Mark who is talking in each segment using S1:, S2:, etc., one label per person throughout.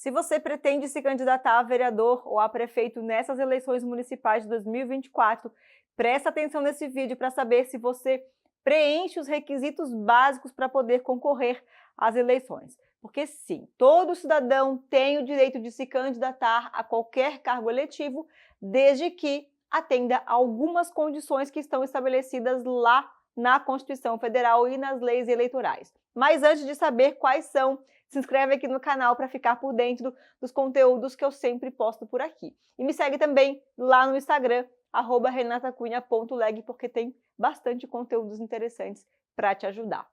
S1: Se você pretende se candidatar a vereador ou a prefeito nessas eleições municipais de 2024, presta atenção nesse vídeo para saber se você preenche os requisitos básicos para poder concorrer às eleições. Porque sim, todo cidadão tem o direito de se candidatar a qualquer cargo eletivo, desde que atenda a algumas condições que estão estabelecidas lá na Constituição Federal e nas leis eleitorais. Mas antes de saber quais são, se inscreve aqui no canal para ficar por dentro dos conteúdos que eu sempre posto por aqui. E me segue também lá no Instagram, @renatacunha.leg, porque tem bastante conteúdos interessantes para te ajudar.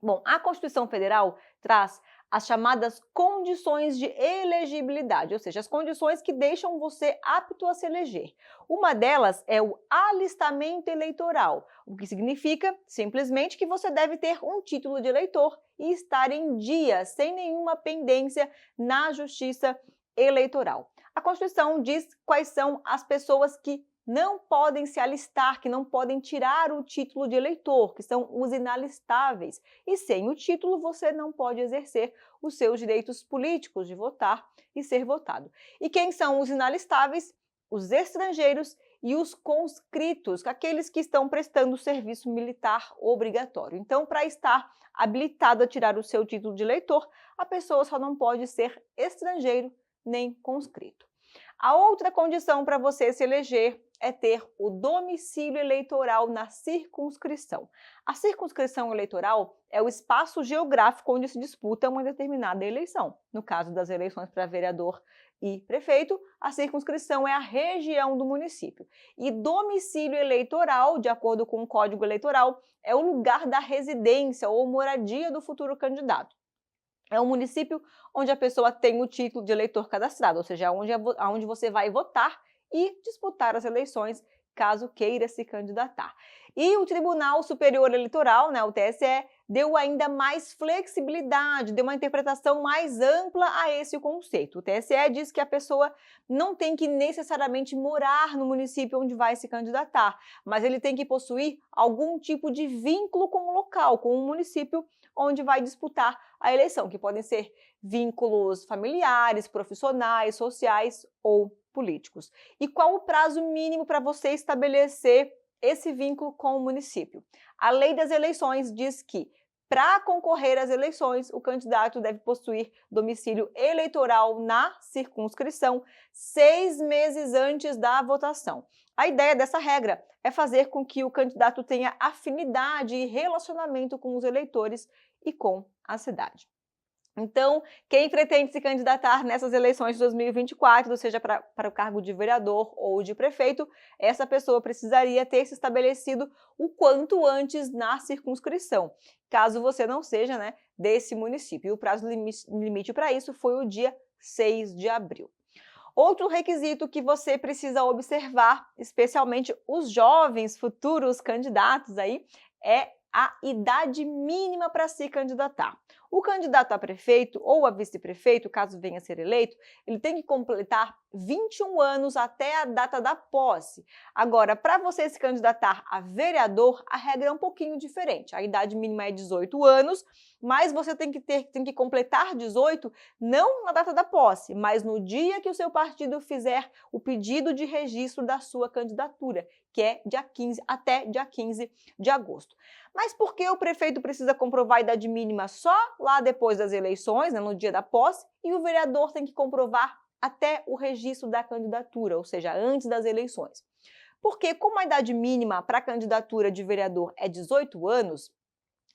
S1: Bom, a Constituição Federal traz as chamadas condições de elegibilidade, ou seja, as condições que deixam você apto a se eleger. Uma delas é o alistamento eleitoral, o que significa simplesmente que você deve ter um título de eleitor e estar em dia, sem nenhuma pendência na Justiça Eleitoral. A Constituição diz quais são as pessoas que não podem se alistar, que não podem tirar o título de eleitor, que são os inalistáveis. E sem o título você não pode exercer os seus direitos políticos de votar e ser votado. E quem são os inalistáveis? Os estrangeiros e os conscritos, aqueles que estão prestando serviço militar obrigatório. Então, para estar habilitado a tirar o seu título de eleitor, a pessoa só não pode ser estrangeiro nem conscrito. A outra condição para você se eleger é ter o domicílio eleitoral na circunscrição. A circunscrição eleitoral é o espaço geográfico onde se disputa uma determinada eleição. No caso das eleições para vereador e prefeito, a circunscrição é a região do município. E domicílio eleitoral, de acordo com o Código Eleitoral, é o lugar da residência ou moradia do futuro candidato. É o município onde a pessoa tem o título de eleitor cadastrado, ou seja, onde você vai votar e disputar as eleições, caso queira se candidatar. E o Tribunal Superior Eleitoral, o TSE, deu ainda mais flexibilidade, deu uma interpretação mais ampla a esse conceito. O TSE diz que a pessoa não tem que necessariamente morar no município onde vai se candidatar, mas ele tem que possuir algum tipo de vínculo com o local, com o município onde vai disputar a eleição, que podem ser vínculos familiares, profissionais, sociais ou políticos. E qual o prazo mínimo para você estabelecer esse vínculo com o município? A Lei das Eleições diz que, para concorrer às eleições, o candidato deve possuir domicílio eleitoral na circunscrição 6 meses antes da votação. A ideia dessa regra é fazer com que o candidato tenha afinidade e relacionamento com os eleitores e com a cidade. Então, quem pretende se candidatar nessas eleições de 2024, seja para o cargo de vereador ou de prefeito, essa pessoa precisaria ter se estabelecido o quanto antes na circunscrição, caso você não seja desse município. E o prazo limite para isso foi o dia 6 de abril. Outro requisito que você precisa observar, especialmente os jovens futuros candidatos aí, é a idade mínima para se candidatar. O candidato a prefeito ou a vice-prefeito, caso venha a ser eleito, ele tem que completar 21 anos até a data da posse. Agora, para você se candidatar a vereador, a regra é um pouquinho diferente. A idade mínima é 18 anos, mas você tem que completar 18 não na data da posse, mas no dia que o seu partido fizer o pedido de registro da sua candidatura, que é até dia 15 de agosto. Mas por que o prefeito precisa comprovar a idade mínima só lá depois das eleições, no dia da posse, e o vereador tem que comprovar até o registro da candidatura, ou seja, antes das eleições? Porque como a idade mínima para a candidatura de vereador é 18 anos,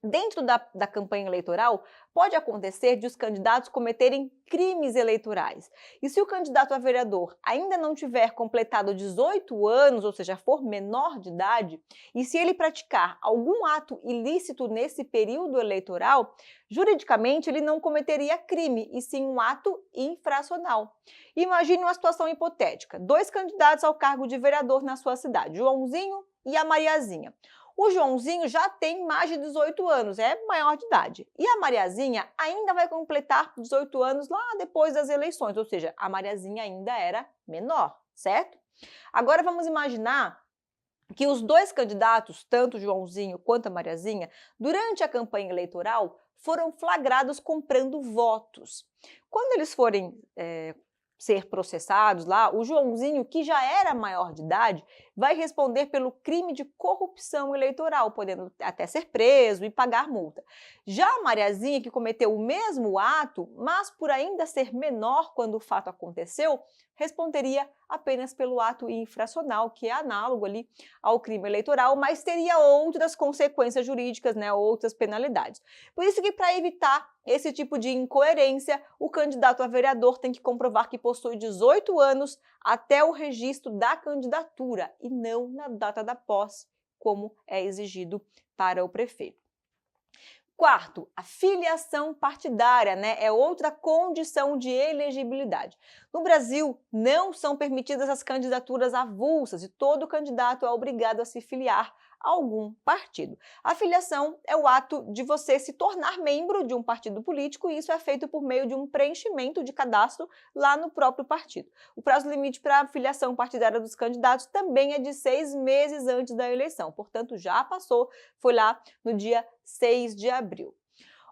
S1: dentro da campanha eleitoral, pode acontecer de os candidatos cometerem crimes eleitorais. E se o candidato a vereador ainda não tiver completado 18 anos, ou seja, for menor de idade, e se ele praticar algum ato ilícito nesse período eleitoral, juridicamente ele não cometeria crime, e sim um ato infracional. Imagine uma situação hipotética: 2 candidatos ao cargo de vereador na sua cidade, Joãozinho e a Mariazinha. O Joãozinho já tem mais de 18 anos, é maior de idade. E a Mariazinha ainda vai completar 18 anos lá depois das eleições, ou seja, a Mariazinha ainda era menor, certo? Agora vamos imaginar que os 2 candidatos, tanto o Joãozinho quanto a Mariazinha, durante a campanha eleitoral, foram flagrados comprando votos. Quando eles forem ser processados lá, o Joãozinho, que já era maior de idade, vai responder pelo crime de corrupção eleitoral, podendo até ser preso e pagar multa. Já a Mariazinha, que cometeu o mesmo ato, mas por ainda ser menor quando o fato aconteceu, responderia apenas pelo ato infracional, que é análogo ali ao crime eleitoral, mas teria outras consequências jurídicas, né, outras penalidades. Por isso que, para evitar esse tipo de incoerência, o candidato a vereador tem que comprovar que possui 18 anos até o registro da candidatura e não na data da posse, como é exigido para o prefeito. Quarto, a filiação partidária, né, é outra condição de elegibilidade. No Brasil, não são permitidas as candidaturas avulsas e todo candidato é obrigado a se filiar a algum partido. A filiação é o ato de você se tornar membro de um partido político e isso é feito por meio de um preenchimento de cadastro lá no próprio partido. O prazo limite para a filiação partidária dos candidatos também é de 6 meses antes da eleição, portanto já passou, foi lá no dia 6 de abril.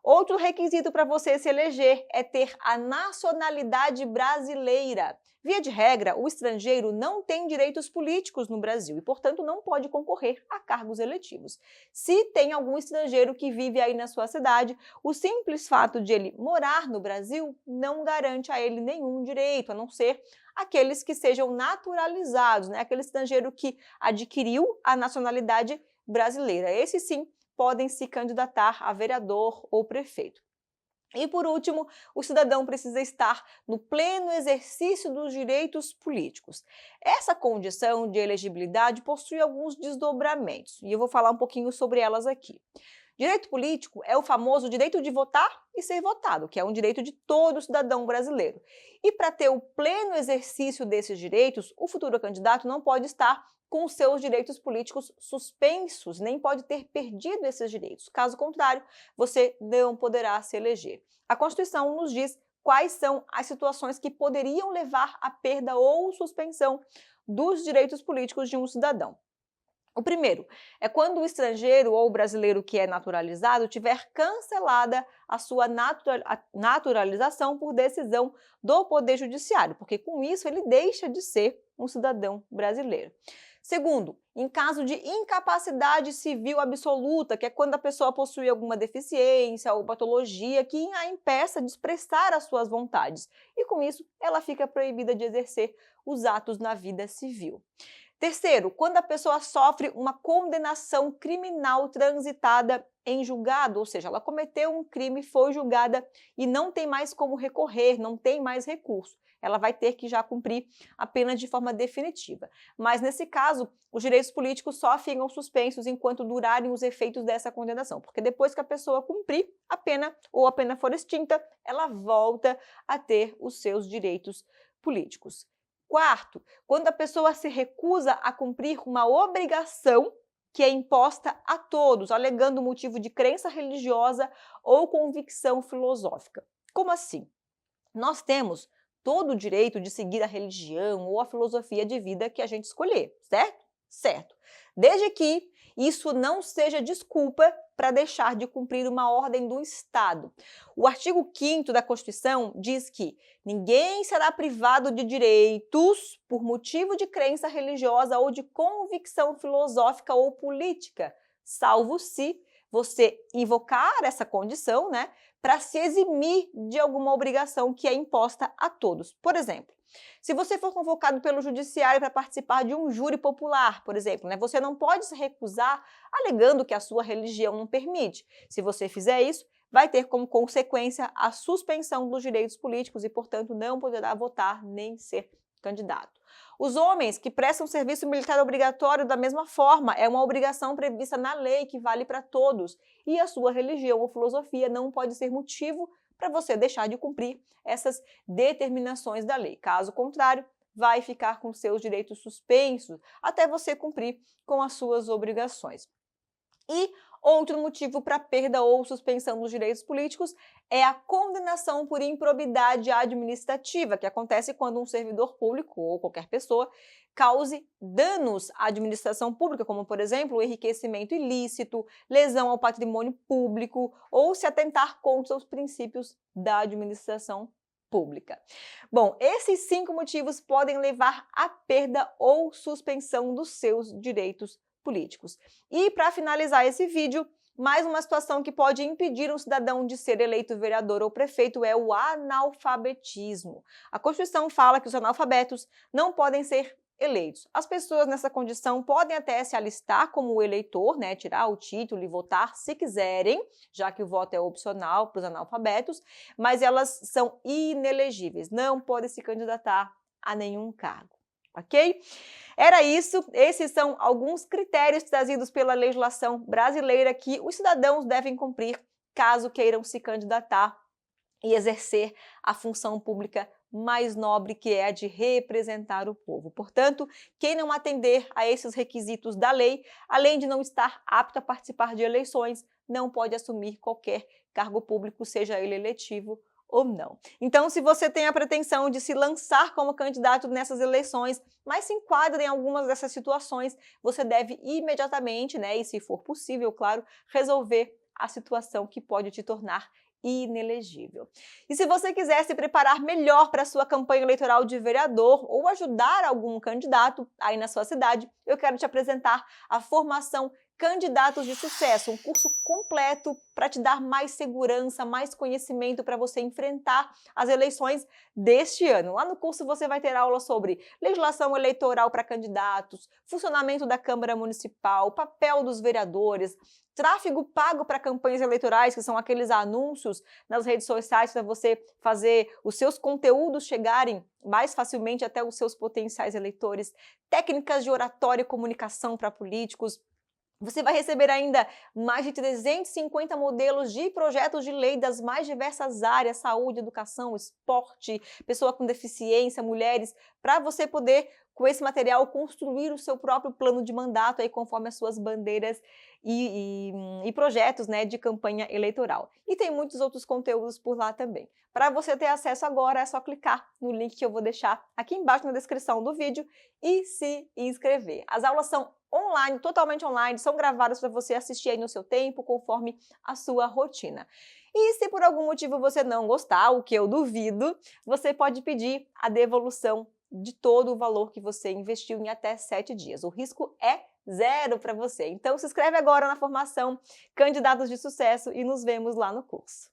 S1: Outro requisito para você se eleger é ter a nacionalidade brasileira. Via de regra, o estrangeiro não tem direitos políticos no Brasil e, portanto, não pode concorrer a cargos eletivos. Se tem algum estrangeiro que vive aí na sua cidade, o simples fato de ele morar no Brasil não garante a ele nenhum direito, a não ser aqueles que sejam naturalizados, né? Aquele estrangeiro que adquiriu a nacionalidade brasileira. Esse sim podem se candidatar a vereador ou prefeito. E, por último, o cidadão precisa estar no pleno exercício dos direitos políticos. Essa condição de elegibilidade possui alguns desdobramentos, e eu vou falar um pouquinho sobre elas aqui. Direito político é o famoso direito de votar e ser votado, que é um direito de todo cidadão brasileiro. E para ter o pleno exercício desses direitos, o futuro candidato não pode estar com seus direitos políticos suspensos, nem pode ter perdido esses direitos. Caso contrário, você não poderá se eleger. A Constituição nos diz quais são as situações que poderiam levar à perda ou suspensão dos direitos políticos de um cidadão. O primeiro é quando o estrangeiro ou o brasileiro que é naturalizado tiver cancelada a sua naturalização por decisão do Poder Judiciário, porque com isso ele deixa de ser um cidadão brasileiro. Segundo, em caso de incapacidade civil absoluta, que é quando a pessoa possui alguma deficiência ou patologia que a impeça de expressar as suas vontades, e com isso ela fica proibida de exercer os atos na vida civil. Terceiro, quando a pessoa sofre uma condenação criminal transitada em julgado, ou seja, ela cometeu um crime, foi julgada e não tem mais como recorrer, não tem mais recurso. Ela vai ter que já cumprir a pena de forma definitiva. Mas, nesse caso, os direitos políticos só ficam suspensos enquanto durarem os efeitos dessa condenação, porque depois que a pessoa cumprir a pena ou a pena for extinta, ela volta a ter os seus direitos políticos. Quarto, quando a pessoa se recusa a cumprir uma obrigação que é imposta a todos, alegando motivo de crença religiosa ou convicção filosófica. Como assim? Nós temos todo o direito de seguir a religião ou a filosofia de vida que a gente escolher, certo? Certo. Desde que isso não seja desculpa para deixar de cumprir uma ordem do Estado. O artigo 5º da Constituição diz que ninguém será privado de direitos por motivo de crença religiosa ou de convicção filosófica ou política, salvo se você invocar essa condição, né, para se eximir de alguma obrigação que é imposta a todos. Por exemplo, se você for convocado pelo judiciário para participar de um júri popular, por exemplo, né, você não pode se recusar alegando que a sua religião não permite. Se você fizer isso, vai ter como consequência a suspensão dos direitos políticos e, portanto, não poderá votar nem ser candidato. Os homens que prestam serviço militar obrigatório da mesma forma, é uma obrigação prevista na lei que vale para todos. E a sua religião ou filosofia não pode ser motivo para você deixar de cumprir essas determinações da lei. Caso contrário, vai ficar com seus direitos suspensos até você cumprir com as suas obrigações. E Outro motivo para perda ou suspensão dos direitos políticos é a condenação por improbidade administrativa, que acontece quando um servidor público ou qualquer pessoa cause danos à administração pública, como, por exemplo, o enriquecimento ilícito, lesão ao patrimônio público ou se atentar contra os princípios da administração pública. Bom, esses 5 motivos podem levar à perda ou suspensão dos seus direitos políticos. E para finalizar esse vídeo, mais uma situação que pode impedir um cidadão de ser eleito vereador ou prefeito é o analfabetismo. A Constituição fala que os analfabetos não podem ser eleitos. As pessoas nessa condição podem até se alistar como eleitor, né, tirar o título e votar se quiserem, já que o voto é opcional para os analfabetos, mas elas são inelegíveis, não podem se candidatar a nenhum cargo. Ok? Era isso, esses são alguns critérios trazidos pela legislação brasileira que os cidadãos devem cumprir caso queiram se candidatar e exercer a função pública mais nobre, que é a de representar o povo. Portanto, quem não atender a esses requisitos da lei, além de não estar apto a participar de eleições, não pode assumir qualquer cargo público, seja ele eletivo ou não. Então, se você tem a pretensão de se lançar como candidato nessas eleições, mas se enquadra em algumas dessas situações, você deve imediatamente, né, e se for possível, claro, resolver a situação que pode te tornar inelegível. E se você quiser se preparar melhor para a sua campanha eleitoral de vereador ou ajudar algum candidato aí na sua cidade, eu quero te apresentar a formação Candidatos de Sucesso, um curso completo para te dar mais segurança, mais conhecimento para você enfrentar as eleições deste ano. Lá no curso você vai ter aula sobre legislação eleitoral para candidatos, funcionamento da Câmara Municipal, papel dos vereadores, tráfego pago para campanhas eleitorais, que são aqueles anúncios nas redes sociais para você fazer os seus conteúdos chegarem mais facilmente até os seus potenciais eleitores, técnicas de oratória e comunicação para políticos. Você vai receber ainda mais de 350 modelos de projetos de lei das mais diversas áreas, saúde, educação, esporte, pessoa com deficiência, mulheres, para você poder, com esse material, construir o seu próprio plano de mandato aí, conforme as suas bandeiras e projetos, né, de campanha eleitoral. E tem muitos outros conteúdos por lá também. Para você ter acesso agora, é só clicar no link que eu vou deixar aqui embaixo na descrição do vídeo e se inscrever. As aulas são online, totalmente online, são gravadas para você assistir aí no seu tempo, conforme a sua rotina. E se por algum motivo você não gostar, o que eu duvido, você pode pedir a devolução de todo o valor que você investiu em até 7 dias. O risco é 0 para você. Então se inscreve agora na formação Candidatos de Sucesso e nos vemos lá no curso.